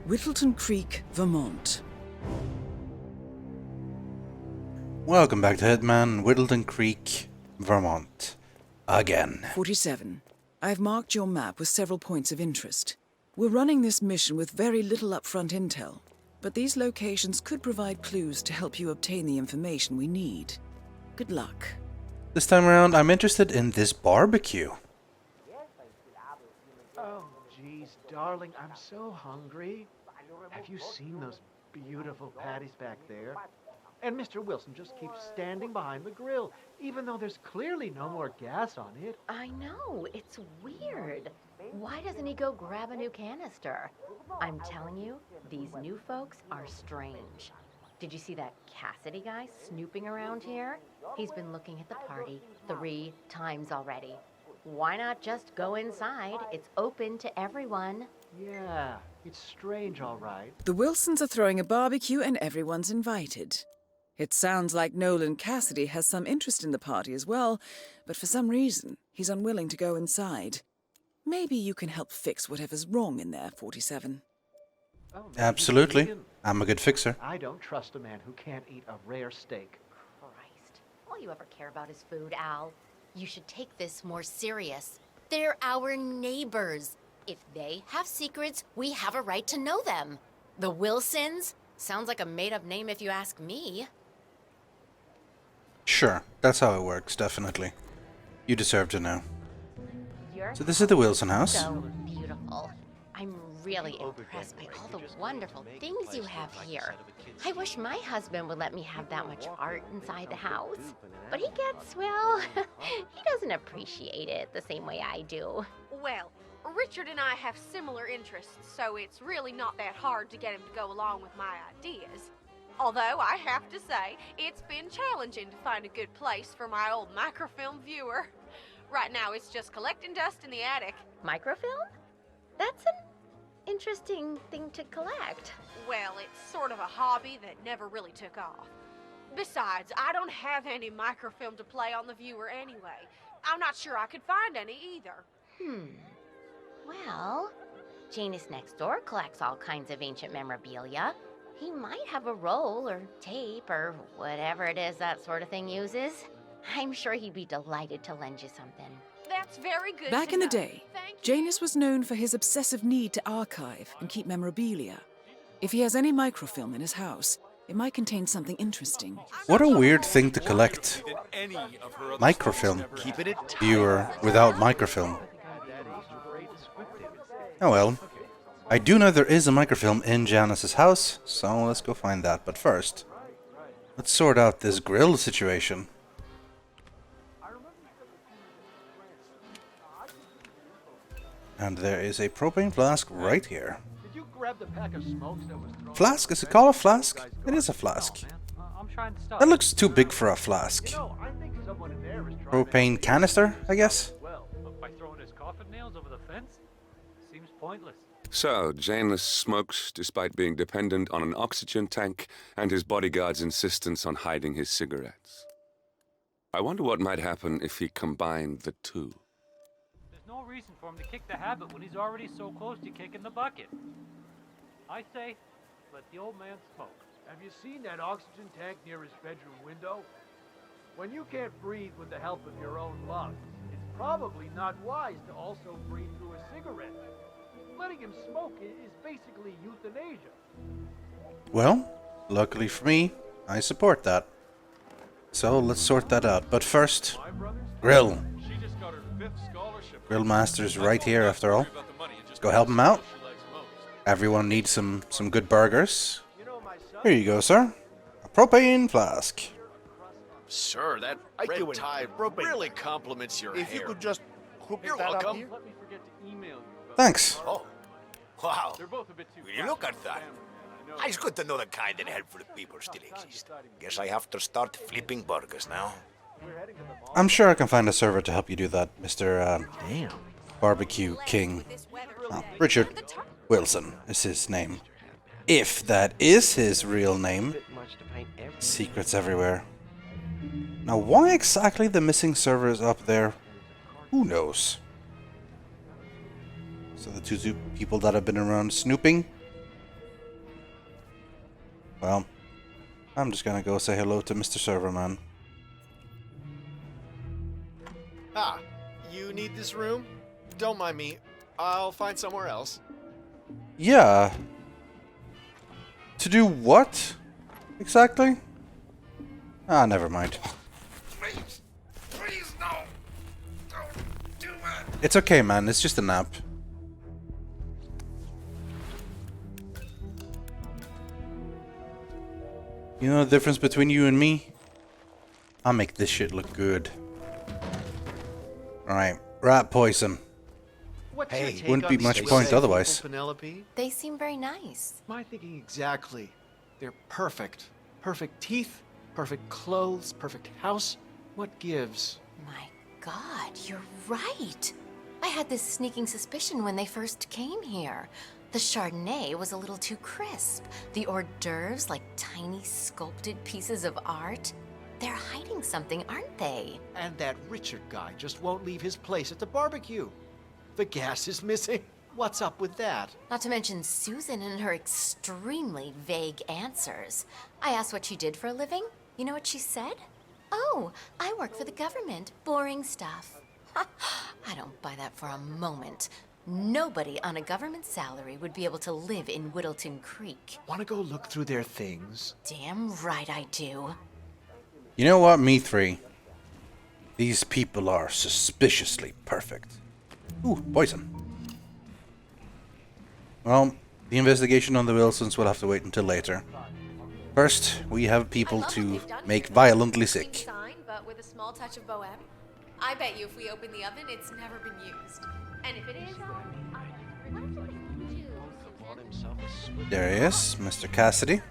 Whittleton Creek, Vermont. Welcome back to Hitman, Whittleton Creek, Vermont. Again. 47. I've marked your map with several points of interest. We're running this mission with very little upfront intel, but these locations could provide clues to help you obtain the information we need. Good luck. This time around, I'm interested in this barbecue. Oh, geez, darling, I'm so hungry. Have you seen those beautiful patties back there? And Mr. Wilson just keeps standing behind the grill, even though there's clearly no more gas on it. I know, it's weird. Why doesn't he go grab a new canister? I'm telling you, these new folks are strange. Did you see that Cassidy guy snooping around here? He's been looking at the party 3 times already. Why not just go inside? It's open to everyone. Yeah, it's strange, all right. The Wilsons are throwing a barbecue and everyone's invited. It sounds like Nolan Cassidy has some interest in the party as well, but for some reason, he's unwilling to go inside. Maybe you can help fix whatever's wrong in there, 47. Oh, Absolutely. I'm a good fixer. I don't trust a man who can't eat a rare steak. Christ, all you ever care about is food, Al. You should take this more serious. They're our neighbors. If they have secrets, we have a right to know them. The Wilsons? Sounds like a made-up name if you ask me. Sure, that's how it works, definitely. You deserve to know. Your So this is the Wilson house house. is so beautiful. I'm really impressed by all the wonderful things you have here. I wish my husband would let me have that much art inside the house. But he gets, well, he doesn't appreciate it the same way I do. Well, Richard and I have similar interests, so it's really not that hard to get him to go along with my ideas. Although, I have to say, it's been challenging to find a good place for my old microfilm viewer. Right now, it's just collecting dust in the attic. Microfilm? That's an interesting thing to collect. Well, it's sort of a hobby that never really took off. Besides, I don't have any microfilm to play on the viewer anyway. I'm not sure I could find any either. Well, Janus next door collects all kinds of ancient memorabilia. He might have a roll or tape or whatever it is that sort of thing uses. I'm sure he'd be delighted to lend you something. That's very good. Back to in the know. day, Thank you. Janus was known for his obsessive need to archive and keep memorabilia. If he has any microfilm in his house, it might contain something interesting. What a weird thing to collect. Microfilm. Viewer without microfilm. Oh well. I do know there is a microfilm in Janice's house, so let's go find that. But first, let's sort out this grill situation. And there is a propane flask right here. Did you grab the pack of smokes that was thrown? Flask? Is it called a flask? It is a flask. I'm trying to stop. That looks too big for a flask. I think someone in there is trying Propane canister, I guess? well, by throwing his coffin nails over the fence? Seems pointless. So, Janus smokes despite being dependent on an oxygen tank and his bodyguard's insistence on hiding his cigarettes. I wonder what might happen if he combined the two. There's no reason for him to kick the habit when he's already so close to kicking the bucket. I say, let the old man smoke. Have you seen that oxygen tank near his bedroom window? When you can't breathe with the help of your own lungs, it's probably not wise to also breathe through a cigarette. Letting him smoke is basically euthanasia. Well, luckily for me, I support that. So let's sort that out. But first, grill. Grill master's right here after all. Let's go help him out. Everyone needs some good burgers. Here you go, sir. A propane flask. Sir, that red tie really compliments your hair. If you could just hook You're that welcome. up here. Let me forget to email you. Thanks. Oh, wow. They're both a bit too Will you look at that? It's good to know the kind and helpful people still exist. Guess I have to start flipping burgers now. I'm sure I can find a server to help you do that, Mr. Damn. Barbecue King. Oh, Richard Wilson is his name. If that is his real name. Secrets everywhere. Now, why exactly the missing server is up there? Who knows? So the two people that have been around snooping Well, I'm just gonna go say hello to Mr. Serverman. Ah, you need this room? Don't mind me. I'll find somewhere else. Yeah. To do what? Exactly? Ah, never mind. Please, please, no. Don't do that. It's okay, man. It's just a nap. You know the difference between you and me? I'll make this shit look good. Alright, rat poison. What's Hey, your take wouldn't on be these much things? point Say, otherwise. Penelope? They seem very nice. My thinking exactly. They're perfect. Perfect teeth, perfect clothes, perfect house. What gives? My God, you're right. I had this sneaking suspicion when they first came here. The Chardonnay was a little too crisp. The hors d'oeuvres like tiny sculpted pieces of art. They're hiding something, aren't they? And that Richard guy just won't leave his place at the barbecue. The gas is missing. What's up with that? Not to mention Susan and her extremely vague answers. I asked what she did for a living. You know what she said? Oh, I work for the government. Boring stuff. I don't buy that for a moment. Nobody on a government salary would be able to live in Whittleton Creek. Want to go look through their things? Damn right I do. You know what, me three? These people are suspiciously perfect. Ooh, poison. Well, the investigation on the Wilsons will have to wait until later. First, we have people to make violently sick. Sign, but with a small touch of bohème. I bet you if we open the oven, it's never been used. And if it is, There he is, Mr. Cassidy.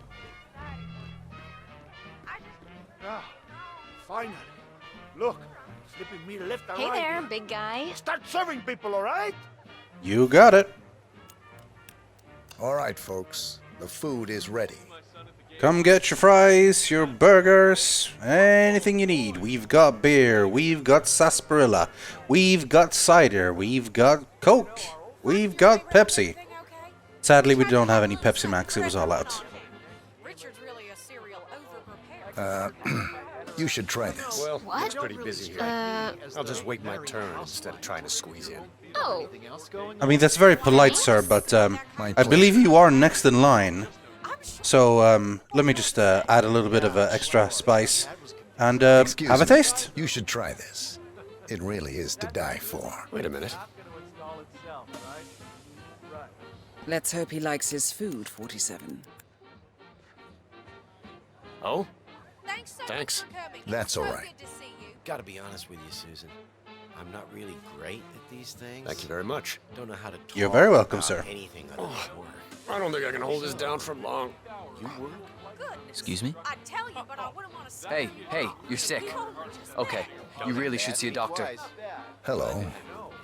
Ah, finally. Look, flipping me left and Hey right. there, big guy. Start serving people, all right? You got it. All right, folks. The food is ready. Come get your fries, your burgers, anything you need. We've got beer, we've got sarsaparilla, we've got cider, we've got Coke, we've got Pepsi. Sadly, we don't have any Pepsi Max, it was all out. Richard's really a serial over-prepared. You should try this. Well, What? it's pretty busy here. I'll just wait my turn instead of trying to squeeze in. Oh, Anything else going I mean, that's very polite, sir, but I believe you are next in line. So, let me just add a little bit of extra spice and Excuse have a me. taste. You should try this. It really is to die for. Wait a minute. Let's hope he likes his food, 47. Oh? Thanks so Thanks. much for coming. That's So all right. good to see you. Gotta be honest with you, Susan. I'm not really great at these things. Thank you very much. Don't know how to talk You're very welcome, about sir. anything other than work. I don't think I can hold this down for long. You work? Goodness. Excuse me? I'd tell you, but I wouldn't want to say. Hey, hey, you're sick. Okay, you really should see a doctor. Hello.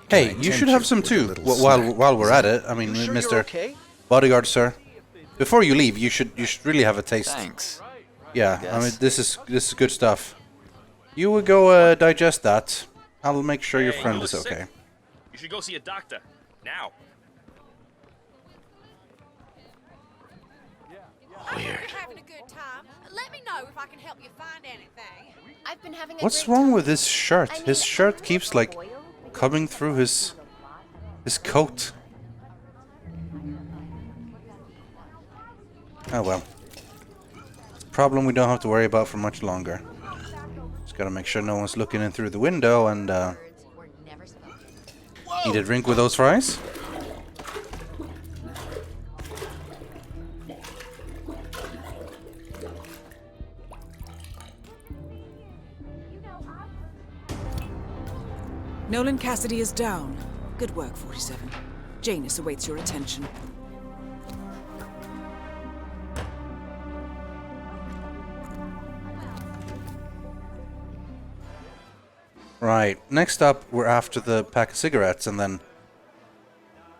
Hey, Can I you should tempt have you some with a too. little While snack? while we're at it, I mean, Sure you're Mr. okay? Bodyguard, sir. Before you leave, you should really have a taste. Thanks. Yeah, I mean, Yes. this is good stuff. You would go digest that. I'll make sure your friend is okay. You should go see a doctor. Now. Weird. Having a good time. Let me know if I can help you find anything. I've been having a What's great wrong time. with his shirt? I mean, His shirt keeps like coming through his coat. Oh well. It's a problem we don't have to worry about for much longer. Just gotta make sure no one's looking in through the window and Words were never spoken. eat a drink with those fries. Nolan Cassidy is down. Good work, 47. Janus awaits your attention. Right. Next up, we're after the pack of cigarettes, and then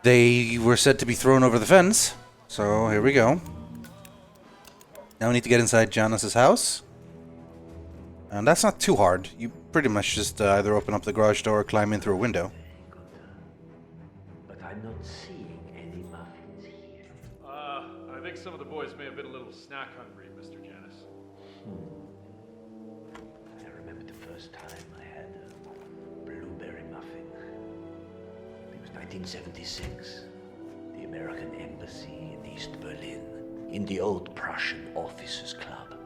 they were said to be thrown over the fence. So here we go. Now we need to get inside Janice's house. And that's not too hard. You pretty much just either open up the garage door or climb in through a window. But I'm not seeing any muffins here. I think suspect some of the boys may have been a little snack hungry, Mr. Janus. I remember the first time I had a blueberry muffin. It was 1976. The American Embassy in East Berlin, in the old Prussian Officers Club.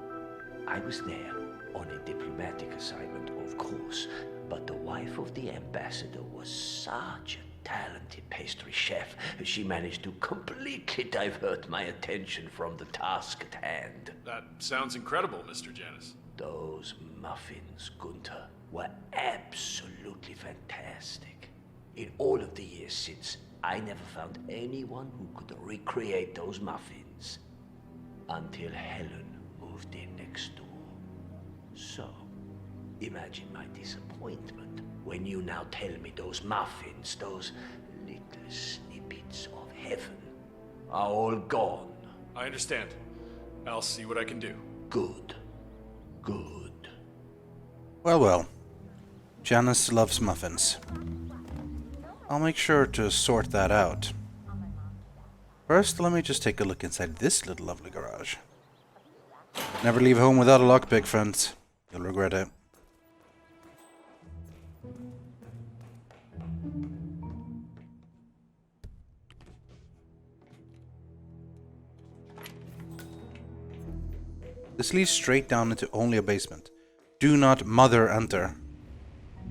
I was there on a diplomatic assignment, of course, but the wife of the ambassador was such a talented pastry chef. She managed to completely divert my attention from the task at hand. That sounds incredible, Mr. Janus. Those muffins, Gunther, were absolutely fantastic. In all of the years since, I never found anyone who could recreate those muffins. Until Helen moved in next door. So, imagine my disappointment when you now tell me those muffins, those little snippets of heaven, are all gone. I understand. I'll see what I can do. Good. Good. Well, well. Janus loves muffins. I'll make sure to sort that out. First, let me just take a look inside this little lovely garage. Never leave home without a lockpick, friends. You'll regret it. This leads straight down into only a basement. Do not mother enter.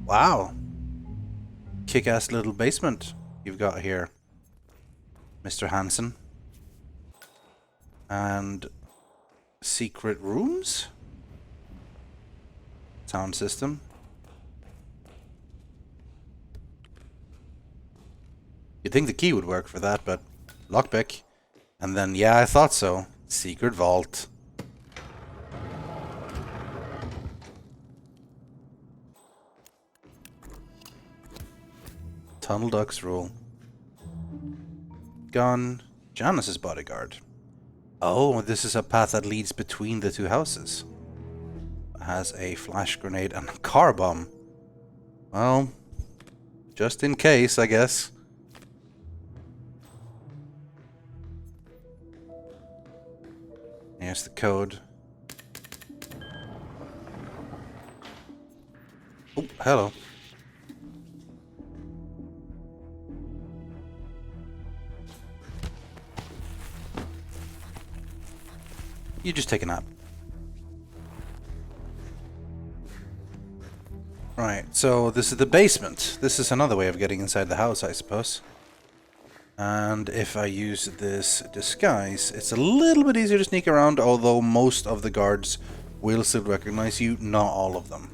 Wow. Kick-ass little basement you've got here, Mr. Hansen. And secret rooms? Sound system. You'd think the key would work for that, but lockpick. And then, yeah, I thought so. Secret vault. Tunnel ducks rule. Gun. Janus's bodyguard. Oh, this is a path that leads between the two houses. Has a flash grenade and a car bomb. Well, just in case, I guess. Here's the code. Oh, hello. You just take a nap. Right, so this is the basement. This is another way of getting inside the house, I suppose. And if I use this disguise, it's a little bit easier to sneak around, although most of the guards will still recognize you, not all of them.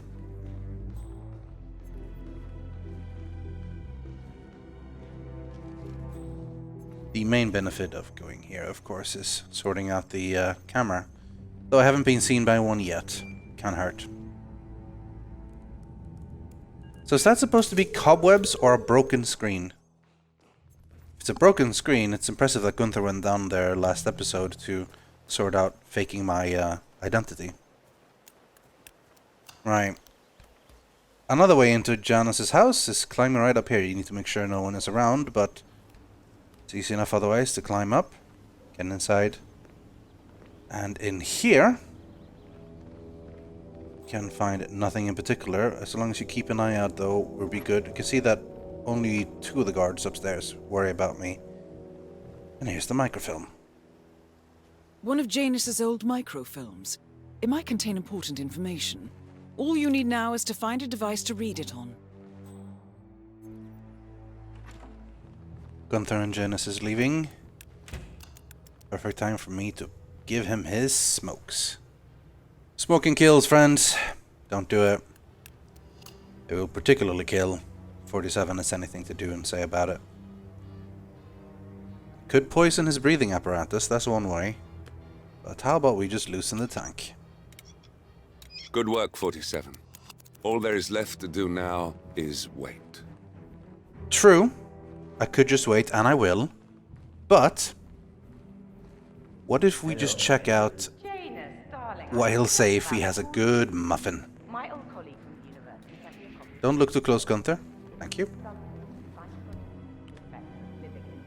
The main benefit of going here, of course, is sorting out the camera. Though I haven't been seen by one yet. Can't hurt. So is that supposed to be cobwebs or a broken screen? If it's a broken screen, it's impressive that Gunther went down there last episode to sort out faking my identity. Right. Another way into Janus's house is climbing right up here. You need to make sure no one is around, but it's easy enough otherwise to climb up, get inside. And in here, you can find nothing in particular. As long as you keep an eye out, though, we'll be good. You can see that only 2 of the guards upstairs worry about me. And here's the microfilm. One of Janus's old microfilms. It might contain important information. All you need now is to find a device to read it on. Gunther and Janus is leaving. Perfect time for me to give him his smokes. Smoking kills, friends. Don't do it. It will particularly kill. 47 has anything to do and say about it. Could poison his breathing apparatus, that's one way. But how about we just loosen the tank? Good work, 47. All there is left to do now is wait. True. I could just wait, and I will. But what if we just check out what he'll say if he has a good muffin? Don't look too close, Gunther. Thank you.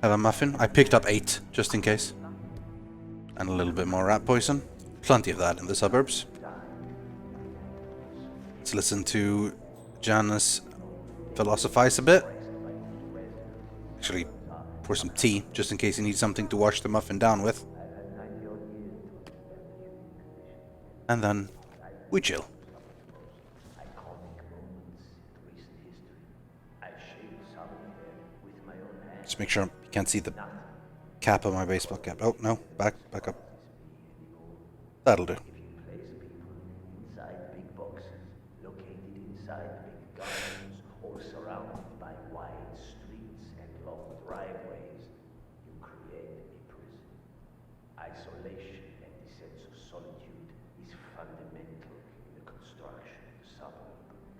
Have a muffin? I picked up 8, just in case. And a little bit more rat poison. Plenty of that in the suburbs. Let's listen to Janice philosophize a bit. Actually, pour some tea, just in case he needs something to wash the muffin down with. And then we chill. Just make sure you can't see the cap of my baseball cap. Oh, no. Back up. That'll do.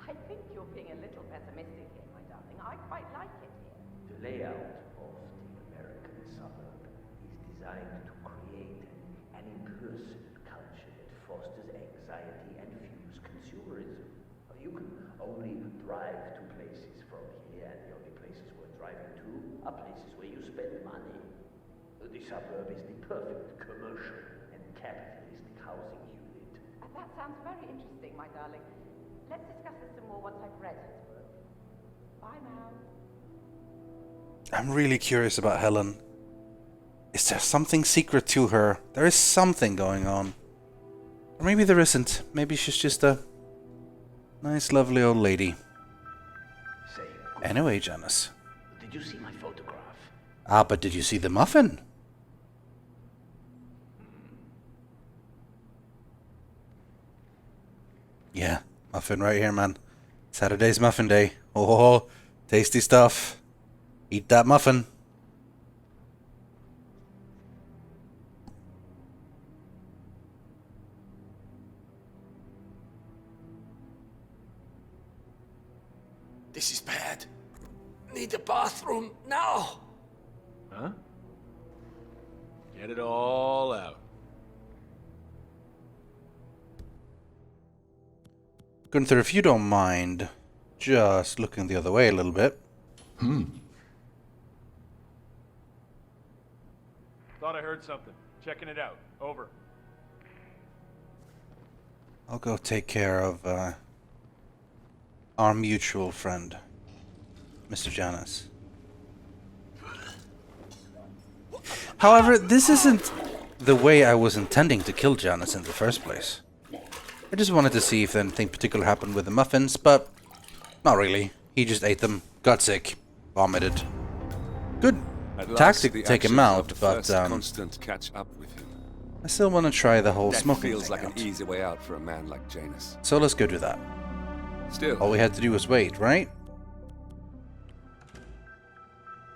I think you're being a little pessimistic here, my darling. I quite like it here. The layout of the American suburb is designed to create an impersonal culture that fosters anxiety and fuels consumerism. You can only drive to places from here, and the only places we're driving to are places where you spend money. The suburb is the perfect commercial and capitalistic housing unit. That sounds very interesting, my darling. Let's discuss this some more once I've read his book. Bye now. I'm really curious about Helen. Is there something secret to her? There is something going on. Or maybe there isn't. Maybe she's just a nice, lovely old lady. Anyway, Janice. Did you see my photograph? Ah, but did you see the muffin? Yeah, muffin right here, man. Saturday's muffin day. Oh, tasty stuff. Eat that muffin. This is bad. Need a bathroom now. Huh? Get it all out. Gunther, if you don't mind, just looking the other way a little bit. Thought I heard something. Checking it out. Over. I'll go take care of our mutual friend, Mr. Janice. However, this isn't the way I was intending to kill Janice in the first place. I just wanted to see if anything particular happened with the muffins, but not really. He just ate them, got sick, vomited. Good tactic to take him out, but constant catch up with him. I still want to try the whole That smoking feels thing like out. an easy way out for a man like Janus. So let's go do that. Still, all we had to do was wait, right?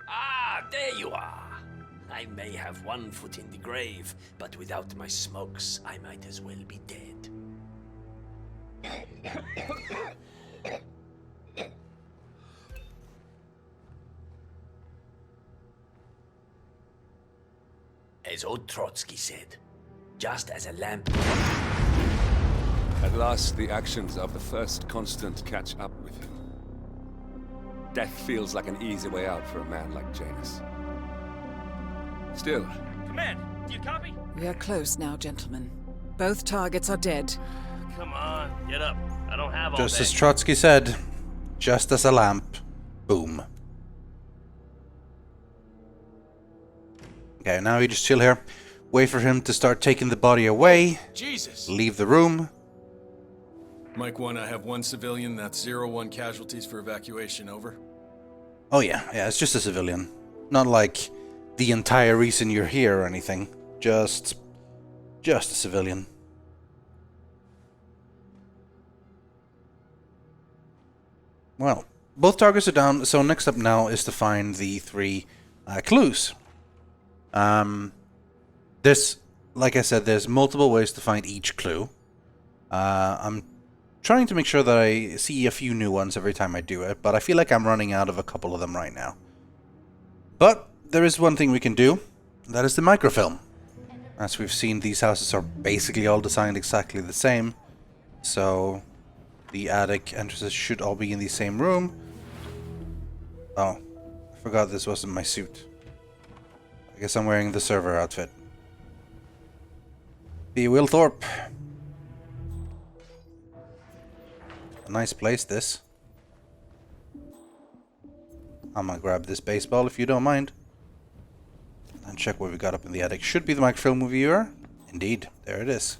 Ah, there you are. I may have one foot in the grave, but without my smokes, I might as well be dead. As old Trotsky said, just as a lamp... At last, the actions of the first constant catch up with him. Death feels like an easy way out for a man like Janus. Still... Command, do you copy? We are close now, gentlemen. Both targets are dead. Come on, get up. I don't have all Just day. as Trotsky said, just as a lamp. Boom. Okay, now we just chill here. Wait for him to start taking the body away. Jesus! Leave the room. Mike 1, I have one civilian. That's 0-1 casualties for evacuation. Over. Oh yeah, it's just a civilian. Not like the entire reason you're here or anything. Just a civilian. Well, both targets are down, so next up now is to find the 3 clues. Like I said, there's multiple ways to find each clue. I'm trying to make sure that I see a few new ones every time I do it, but I feel like I'm running out of a couple of them right now. But there is one thing we can do, that is the microfilm. As we've seen, these houses are basically all designed exactly the same, so the attic entrances should all be in the same room. Oh, I forgot this wasn't my suit. I guess I'm wearing the server outfit. See you, Will Thorpe. A nice place, this. I'm gonna grab this baseball if you don't mind. And check what we got up in the attic. Should be the microfilm viewer. Indeed, there it is.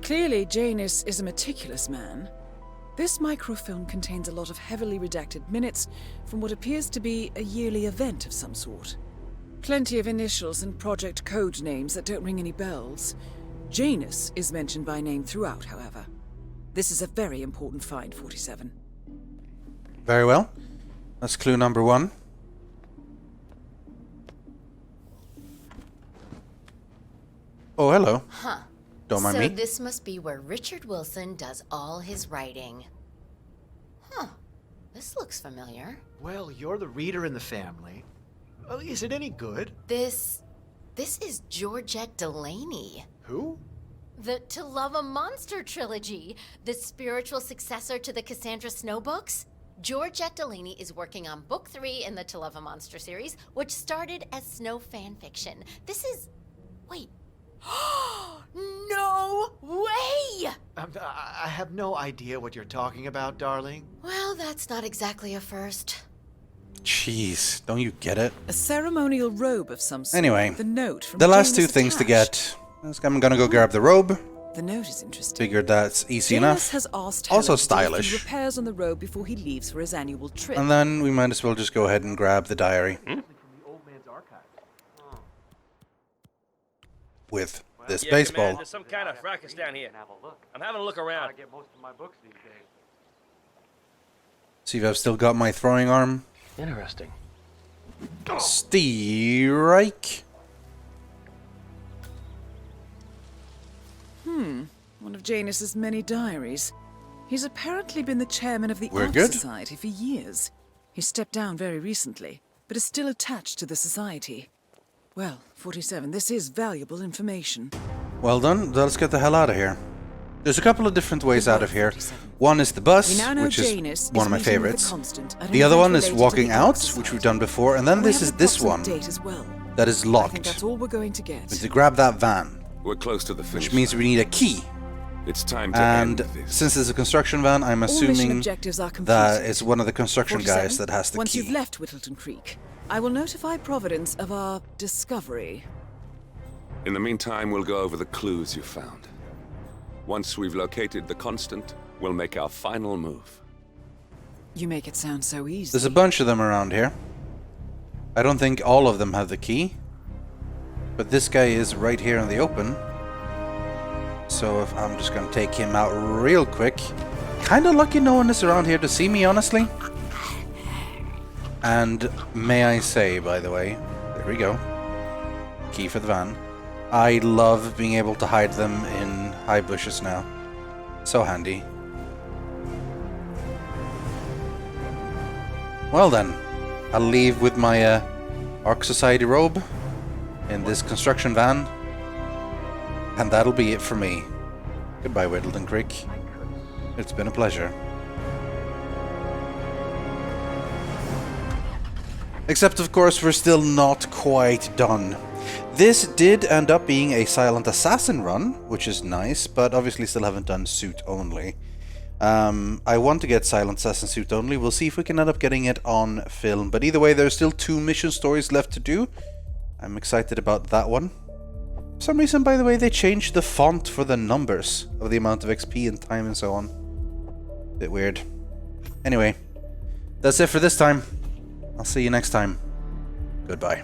Clearly, Janus is a meticulous man. This microfilm contains a lot of heavily redacted minutes from what appears to be a yearly event of some sort. Plenty of initials and project code names that don't ring any bells. Janus is mentioned by name throughout, however. This is a very important find, 47. Very well. That's clue number 1. Oh, hello. Huh. Don't mind me. So this must be where Richard Wilson does all his writing. Huh. This looks familiar. Well, you're the reader in the family. Oh, is it any good? This is Georgette Delaney. Who? The To Love a Monster trilogy, the spiritual successor to the Cassandra Snow books. Georgette Delaney is working on book 3 in the To Love a Monster series, which started as Snow fanfiction. This is... Wait. No way! I have no idea what you're talking about, darling. Well, that's not exactly a first. Jeez, don't you get it? A ceremonial robe of some sort. Anyway, the note from the last Janus 2 things to attached. get. I'm gonna go grab the robe. The note is interesting. Figured that's easy Janus enough. has asked Also Helen to do a few stylish. repairs on the robe before he leaves for his annual trip. And then we might as well just go ahead and grab the diary. With this Yeah, baseball. Command, there's some kind of fracas down here. I'm having a look around. I get most of my books these days. See if I've still got my throwing arm. Interesting. Strike. One of Janus's many diaries. He's apparently been the chairman of the We're Art good? Society for years. He stepped down very recently, but is still attached to the society. Well, 47, this is valuable information. Well done. Let's get the hell out of here. There's a couple of different ways out of here. One is the bus, We now know which Janus is one of my meeting with favorites. the Constant at an The other event one is related to walking the out, Art Society. which we've done before, and then We this have is an this approximate one date as well. that is I think locked. that's all we're going to get. We need to grab that van, We're close to the finish. which means we need a key. It's time to And end this. since it's a construction van, I'm All mission assuming objectives are completed. that it's one of the construction 47, guys that has the once key. you've left Whittleton Creek, I will notify Providence of our discovery. In the meantime, we'll go over the clues you found. Once we've located the Constant, we'll make our final move. You make it sound so easy. There's a bunch of them around here. I don't think all of them have the key. But this guy is right here in the open. So if I'm just gonna take him out real quick. Kinda lucky no one is around here to see me, honestly. And may I say, by the way, there we go. Key for the van. I love being able to hide them in high bushes now. So handy. Well then, I'll leave with my Ark Society robe in this construction van. And that'll be it for me. Goodbye, Whittleton Creek. It's been a pleasure. Except, of course, we're still not quite done. This did end up being a Silent Assassin run, which is nice, but obviously still haven't done suit only. I want to get Silent Assassin suit only. We'll see if we can end up getting it on film. But either way, there's still 2 mission stories left to do. I'm excited about that one. For some reason, by the way, they changed the font for the numbers of the amount of XP and time and so on. Bit weird. Anyway, that's it for this time. I'll see you next time. Goodbye.